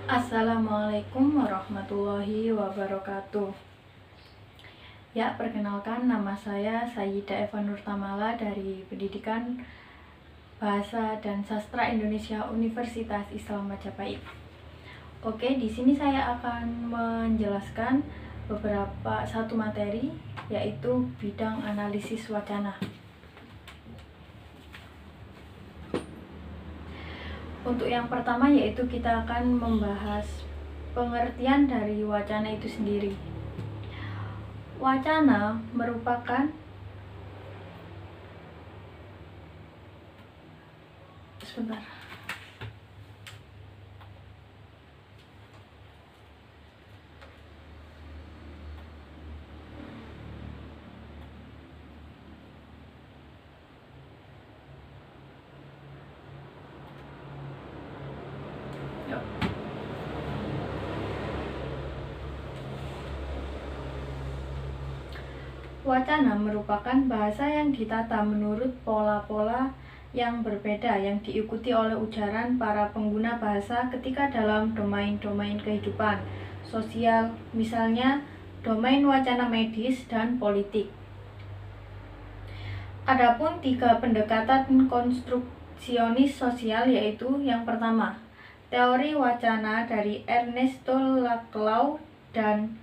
Assalamualaikum warahmatullahi wabarakatuh. Ya, perkenalkan, nama saya Sayyidah Eva Nur Tamala dari Pendidikan Bahasa dan Sastra Indonesia Universitas Islam Majapahit. Oke, di sini saya akan menjelaskan satu materi, yaitu bidang analisis wacana. Untuk yang pertama, yaitu kita akan membahas pengertian dari wacana itu sendiri. Wacana merupakan Wacana merupakan bahasa yang ditata menurut pola-pola yang berbeda yang diikuti oleh ujaran para pengguna bahasa ketika dalam domain-domain kehidupan sosial, misalnya domain wacana medis dan politik. Adapun 3 pendekatan konstruksionis sosial, yaitu yang pertama, teori wacana dari Ernesto Laclau dan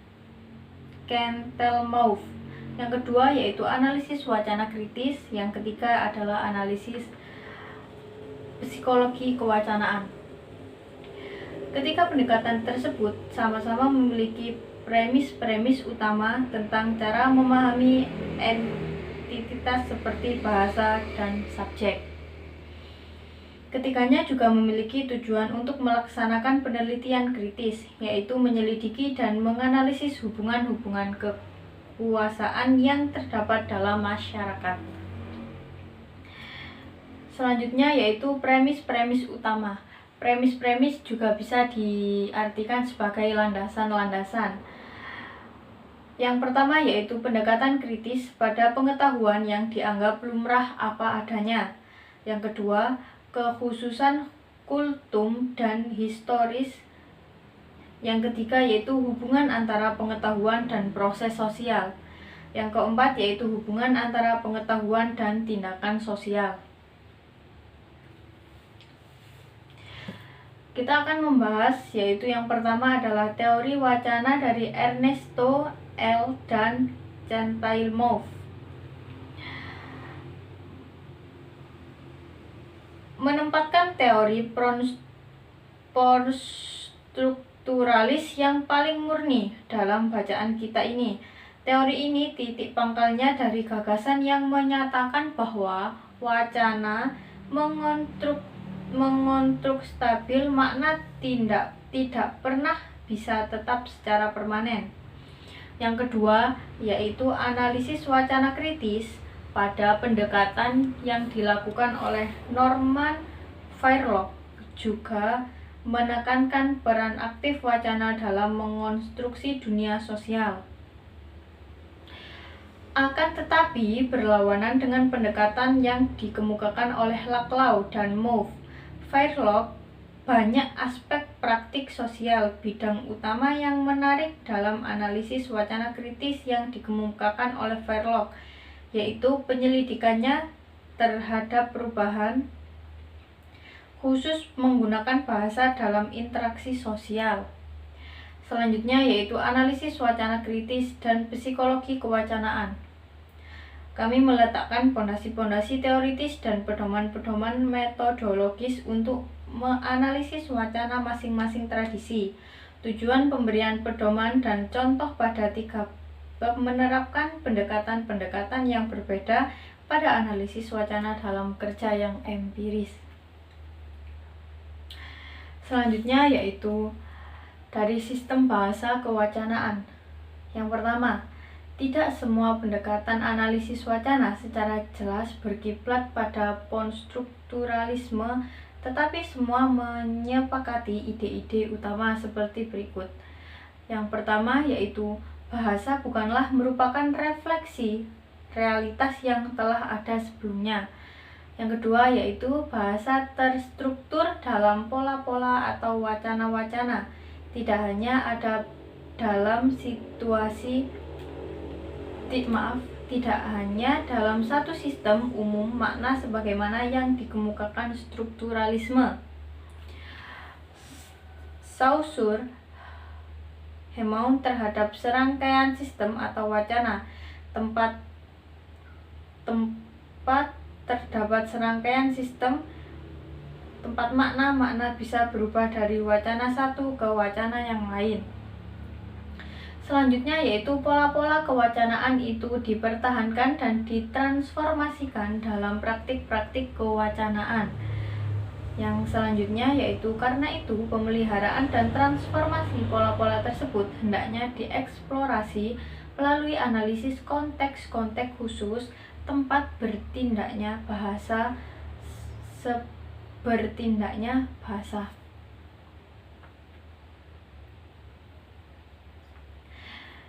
Cantelmouth. Yang kedua yaitu analisis wacana kritis. Yang ketiga adalah analisis psikologi kewacanaan. Ketiga pendekatan tersebut sama-sama memiliki premis-premis utama tentang cara memahami entitas seperti bahasa dan subjek. Ketiganya juga memiliki tujuan untuk melaksanakan penelitian kritis, yaitu menyelidiki dan menganalisis hubungan-hubungan kekuasaan yang terdapat dalam masyarakat. Selanjutnya yaitu premis-premis utama. Premis-premis juga bisa diartikan sebagai landasan-landasan. Yang pertama yaitu pendekatan kritis pada pengetahuan yang dianggap lumrah apa adanya. Yang kedua, kekhususan kultum dan historis. Yang ketiga yaitu hubungan antara pengetahuan dan proses sosial. Yang keempat yaitu hubungan antara pengetahuan dan tindakan sosial. Kita akan membahas yaitu yang pertama adalah teori wacana dari Ernesto L. dan Cantelmouth. Menempatkan teori struktural yang paling murni dalam bacaan kita ini. Teori ini titik pangkalnya dari gagasan yang menyatakan bahwa wacana mengonstruk stabil makna tidak pernah bisa tetap secara permanen. Yang kedua yaitu analisis wacana kritis pada pendekatan yang dilakukan oleh Norman Fairlock juga menekankan peran aktif wacana dalam mengonstruksi dunia sosial. Akan tetapi berlawanan dengan pendekatan yang dikemukakan oleh Laclau dan Mouth. Fairlock banyak aspek praktik sosial bidang utama yang menarik dalam analisis wacana kritis yang dikemukakan oleh Fairlock, yaitu penyelidikannya terhadap perubahan khusus menggunakan bahasa dalam interaksi sosial. Selanjutnya yaitu analisis wacana kritis dan psikologi kewacanaan. Kami meletakkan pondasi-pondasi teoritis dan pedoman-pedoman metodologis untuk menganalisis wacana masing-masing tradisi. Tujuan pemberian pedoman dan contoh pada 3 bab menerapkan pendekatan-pendekatan yang berbeda pada analisis wacana dalam kerja yang empiris. Selanjutnya yaitu dari sistem bahasa kewacanaan. Yang pertama, tidak semua pendekatan analisis wacana secara jelas berkiblat pada konstrukturalisme, tetapi semua menyepakati ide-ide utama seperti berikut. Yang pertama yaitu bahasa bukanlah merupakan refleksi realitas yang telah ada sebelumnya. Yang kedua yaitu bahasa terstruktur dalam pola-pola atau wacana-wacana. Tidak hanya ada dalam tidak hanya dalam satu sistem umum makna sebagaimana yang dikemukakan strukturalisme. Saussure Hemaun terhadap serangkaian sistem atau wacana. Tempat terdapat serangkaian sistem, tempat makna bisa berubah dari wacana satu ke wacana yang lain. Selanjutnya yaitu pola-pola kewacanaan itu dipertahankan dan ditransformasikan dalam praktik-praktik kewacanaan. Yang selanjutnya yaitu karena itu pemeliharaan dan transformasi pola-pola tersebut hendaknya dieksplorasi melalui analisis konteks-konteks khusus tempat bertindaknya bahasa.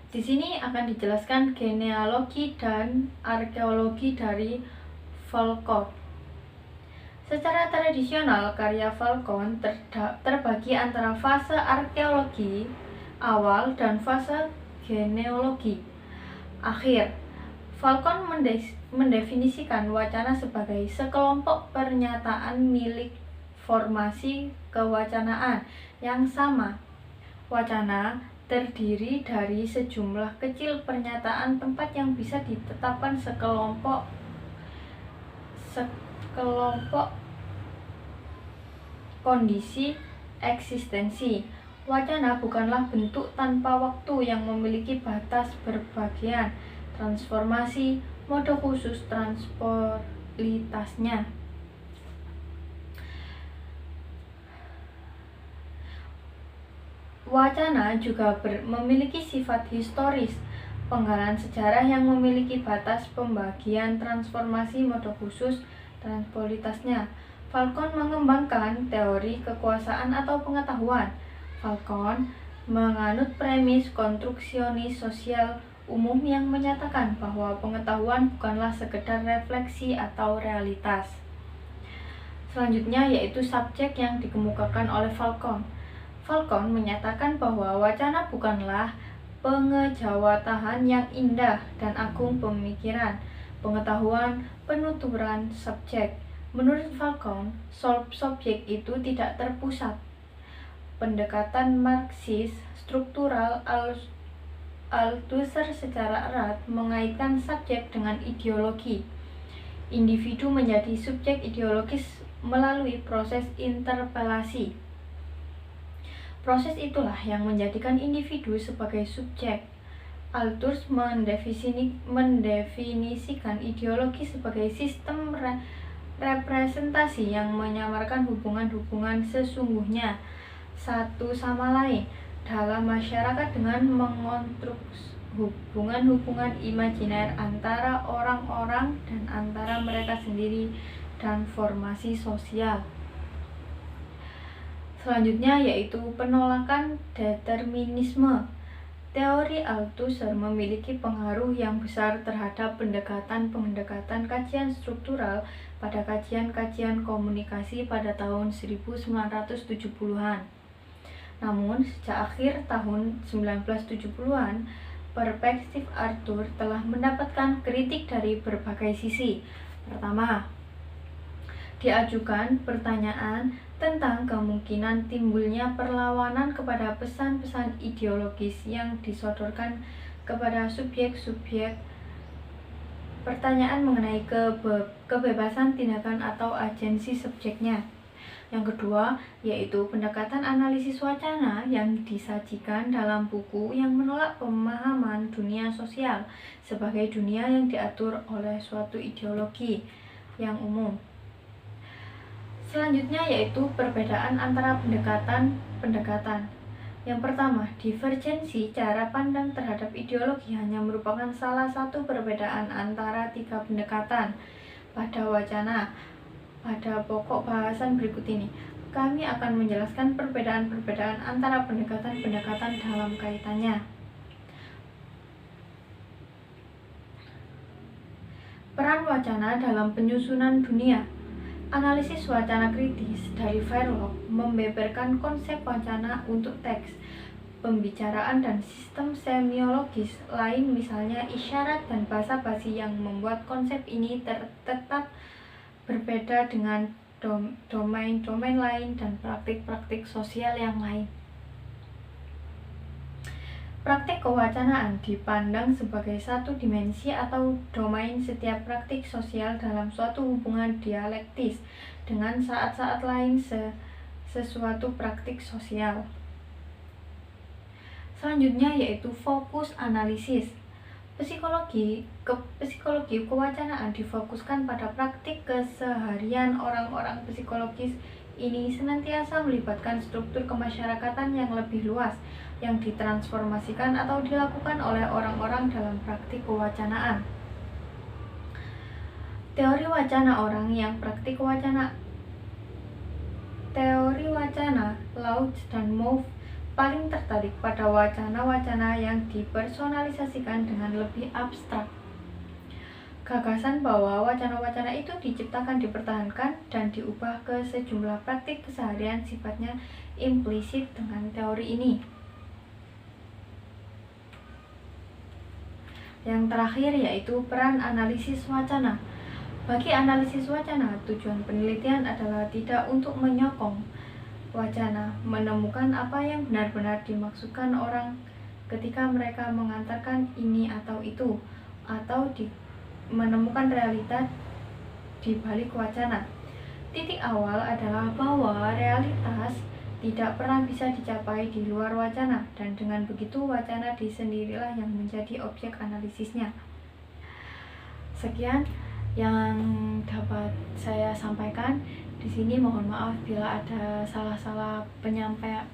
Di sini akan dijelaskan genealogi dan arkeologi dari Falcon. Secara tradisional, karya Falcon terbagi antara fase arkeologi awal dan fase genealogi akhir. Falcon mendefinisikan wacana sebagai sekelompok pernyataan milik formasi kewacanaan yang sama. Wacana terdiri dari sejumlah kecil pernyataan tempat yang bisa ditetapkan sekelompok kondisi eksistensi. Wacana bukanlah bentuk tanpa waktu yang memiliki batas berbagian, transformasi, mode khusus transpolitasnya. Wacana juga memiliki sifat historis, penggalan sejarah yang memiliki batas pembagian, transformasi, mode khusus transpolitasnya. Falcon mengembangkan teori kekuasaan atau pengetahuan. Falcon menganut premis konstruksionis sosial umum yang menyatakan bahwa pengetahuan bukanlah sekedar refleksi atau realitas. Selanjutnya yaitu subjek yang dikemukakan oleh Falcon. Falcon menyatakan bahwa wacana bukanlah pengejawatahan yang indah dan agung pemikiran, pengetahuan, penuturan subjek. Menurut Falcon, subjek itu tidak terpusat. Pendekatan Marxis struktural Althusser secara erat mengaitkan subjek dengan ideologi. Individu menjadi subjek ideologis melalui proses interpelasi. Proses itulah yang menjadikan individu sebagai subjek. Althusser mendefinisikan ideologi sebagai sistem representasi yang menyamarkan hubungan-hubungan sesungguhnya satu sama lain dalam masyarakat dengan mengonstruksi hubungan-hubungan imajiner antara orang-orang dan antara mereka sendiri dan formasi sosial. Selanjutnya yaitu penolakan determinisme. Teori Althusser memiliki pengaruh yang besar terhadap pendekatan kajian struktural pada kajian-kajian komunikasi pada tahun 1970-an. Namun, sejak akhir tahun 1970-an, perspektif Althusser telah mendapatkan kritik dari berbagai sisi. Pertama, diajukan pertanyaan tentang kemungkinan timbulnya perlawanan kepada pesan-pesan ideologis yang disodorkan kepada subjek-subjek. Pertanyaan mengenai kebebasan tindakan atau agensi subjeknya. Yang kedua, yaitu pendekatan analisis wacana yang disajikan dalam buku yang menolak pemahaman dunia sosial sebagai dunia yang diatur oleh suatu ideologi yang umum. Selanjutnya yaitu perbedaan antara pendekatan. Yang pertama, divergensi cara pandang terhadap ideologi hanya merupakan salah satu perbedaan antara tiga pendekatan pada wacana. Pada pokok bahasan berikut ini, kami akan menjelaskan perbedaan-perbedaan antara pendekatan-pendekatan dalam kaitannya. Peran wacana dalam penyusunan dunia. Analisis wacana kritis dari Verloc membeberkan konsep wacana untuk teks, pembicaraan dan sistem semiologis lain, misalnya isyarat dan bahasa basi, yang membuat konsep ini tetap berbeda dengan domain-domain lain dan praktik-praktik sosial yang lain. Praktik kewacanaan dipandang sebagai satu dimensi atau domain setiap praktik sosial dalam suatu hubungan dialektis dengan saat-saat lain sesuatu praktik sosial. Selanjutnya yaitu fokus analisis. Psikologi kewacanaan difokuskan pada praktik keseharian orang-orang. Psikologis ini senantiasa melibatkan struktur kemasyarakatan yang lebih luas yang ditransformasikan atau dilakukan oleh orang-orang dalam praktik kewacanaan. Teori wacana orang yang praktik wacana. Teori wacana, Laux dan Mouffe paling tertarik pada wacana-wacana yang dipersonalisasikan dengan lebih abstrak. Gagasan bahwa wacana-wacana itu diciptakan, dipertahankan, dan diubah ke sejumlah praktik keseharian sifatnya implisit dengan teori ini. Yang terakhir yaitu peran analisis wacana. Bagi analisis wacana, tujuan penelitian adalah tidak untuk menyokong wacana, menemukan apa yang benar-benar dimaksudkan orang ketika mereka mengantarkan ini atau itu, atau menemukan realitas di balik wacana. Titik awal adalah bahwa realitas tidak pernah bisa dicapai di luar wacana, dan dengan begitu wacana sendirilah yang menjadi objek analisisnya. Sekian yang dapat saya sampaikan di sini. Mohon maaf bila ada salah-salah penyampaian.